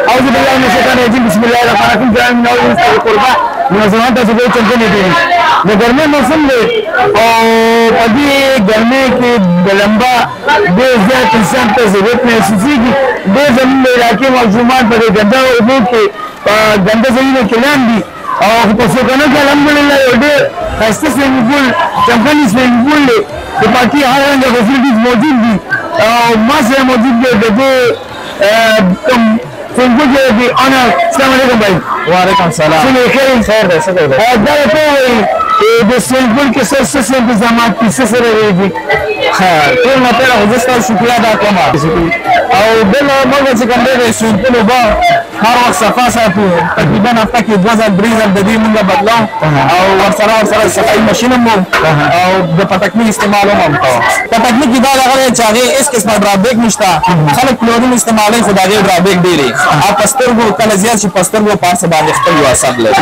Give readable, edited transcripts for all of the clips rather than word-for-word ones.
أعوذ بالله من الشيطان الرجيم بسم الله الرحمن الرحيم جاء من أول مستوى القربى منظمات تسوي چمپنی دي د ګرمۍ موسم دی او په دې ګرمۍ کې د لمبا ډېر زیات انسان ته ضرورت محسوسېږي ډېر زموږ د علاقې ماشومان په دې ګنده اوبو کې په ګنده ځایونو کې لاندې او په څوکانو کې الحمدلله یو ډېر ښایسته سویمنګ پول چمپنی سویمنګ پول دی د پاکي هر رنګه فیسلټیز موجود دي او ما سره موجود دی د دې کوم سویمنګ پول دی انا السلام علیکم بھائی وعلیکم السلام خیر دی څه کوي دا ته وایي د سویمنګ پول کې څه انتظامات دي څه سره دی ټول نه پیدا خو زه شکریه ادا کوم او بل موږ چې کوم دی سویمنګ پول به هر وخت صفا ساتو تقریبا هفته کې 2 ځل 3 ځل د دې موږ بدلو او ورسره صفایي ماشین مو او د پټکني استعمال هم کوو پټکني کې دا هغه چې هغه اس قسمه ډرابیک نشته خلک کلورین استعمالي خو دا غیر ډرابیک ډیری او پسترګو کله زیات شي پسترګو پارس باندې خپل واسب لري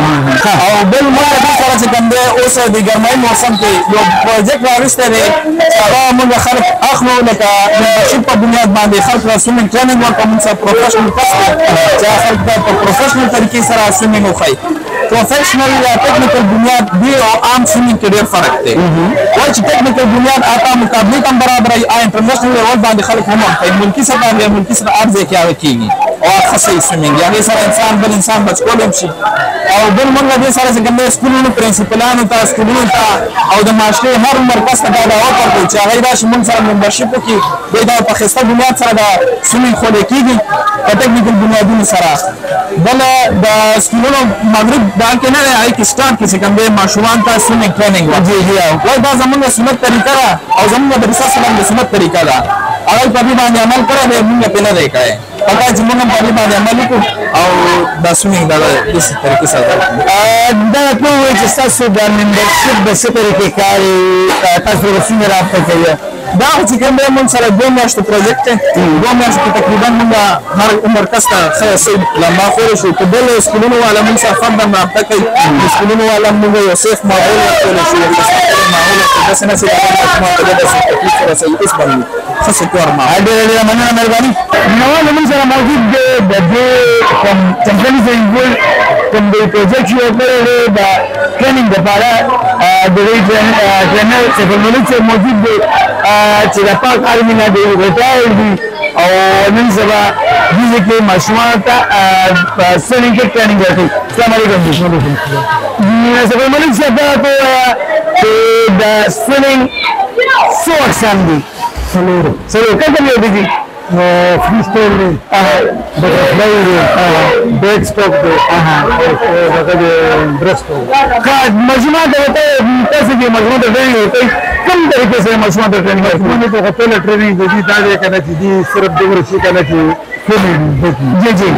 او بل موږ د سره چې کوم دی اوس د ګرمۍ موسم کې یو پروجیکټ راوسته دی هغه موږ خلک اخلو لکه د شپ په بنیاد باندې خلک سویمنګ ټریننګ ورکوم موږ پروفیشنل پاس خلک په پروفیشنل طریقې سره سویمنګ وخی پروفیشنل یا ټیکنیکل بنیاد دی او عام سویمنګ کې ډېر فرق دی وایي چې ټیکنیکل بنیاد آتا مقابلې هم برابر ای انټرنیشنل لیول باندې خلک هم کوي ملکی سطح باندې ملکی سطح ارزه کې هغه کېږي او خاصه سویمنګ یعنی سره انسان بل انسان بچ کولم شي او بل موږ دې سره چې کوم سکولونو پرنسپلانو ته سکولونو ته او د معاشري هر مرکز ته دا ورکړو چې هغه راشي موږ سره ممبرشپ وکړي دا په خسته بنیاد سره دا سویمنګ خو کېږي په ټیکنیکل بنیادونو سره بل د سکولونو مغرب دا کې نه راځي چې سٹارټ کې کوم به ماشومان ته سویمنګ ټریننګ وایي دا زموږ سنت طریقه ده او زموږ د رسول سلام د سنت طریقه ده هغه په دې باندې عمل کړو موږ په نه دی کړی پکا چې موږ په دې باندې عمل وکړو او دا سویمنګ دا د طریقې سره دا ته وایي چې تاسو د ممبرشپ د څه طریقې کاري تاسو رسمي رابطه کوي دا چې کوم موږ سره 2 میاشتې پروجیکټ دی 2 میاشتې تقریبا موږ هر عمر کس ته خاصه لمبا خور شو په بل سکولونو والا موږ سره فرد رابطه کوي سکولونو والا موږ یو سیف ماحول ورکول شو ماحول د سنه سره ما ته د تکلیف سره صحیح اس باندې خاصه کور ما ډېر مننه مهرباني نو موږ سره موجود دی د دې کوم چمپنی سویمنګ کوم د پروجیکټ یو کړی د ټریننګ لپاره د دې ټرینر څخه موجود دی چې د پاک آرمي نه دی ریټایر دي او نن سبا دې کې ماشومان ته سویمنګ ټریننګ ورکوي السلام علیکم سبا ملک صاحب ته د سویمنګ څو اقسام دي څلور کوم یو دي free style में butterfly back stock पे ब्रेस्ट मजमा होता है कैसे कि मजमा ट्रेनिंग होता है कम तरीके से मजमा ट्रेनिंग मैंने तो पहले ट्रेनिंग दी था करना चाहिए सिर्फ 2 वर्ष करना चाहिए जी जी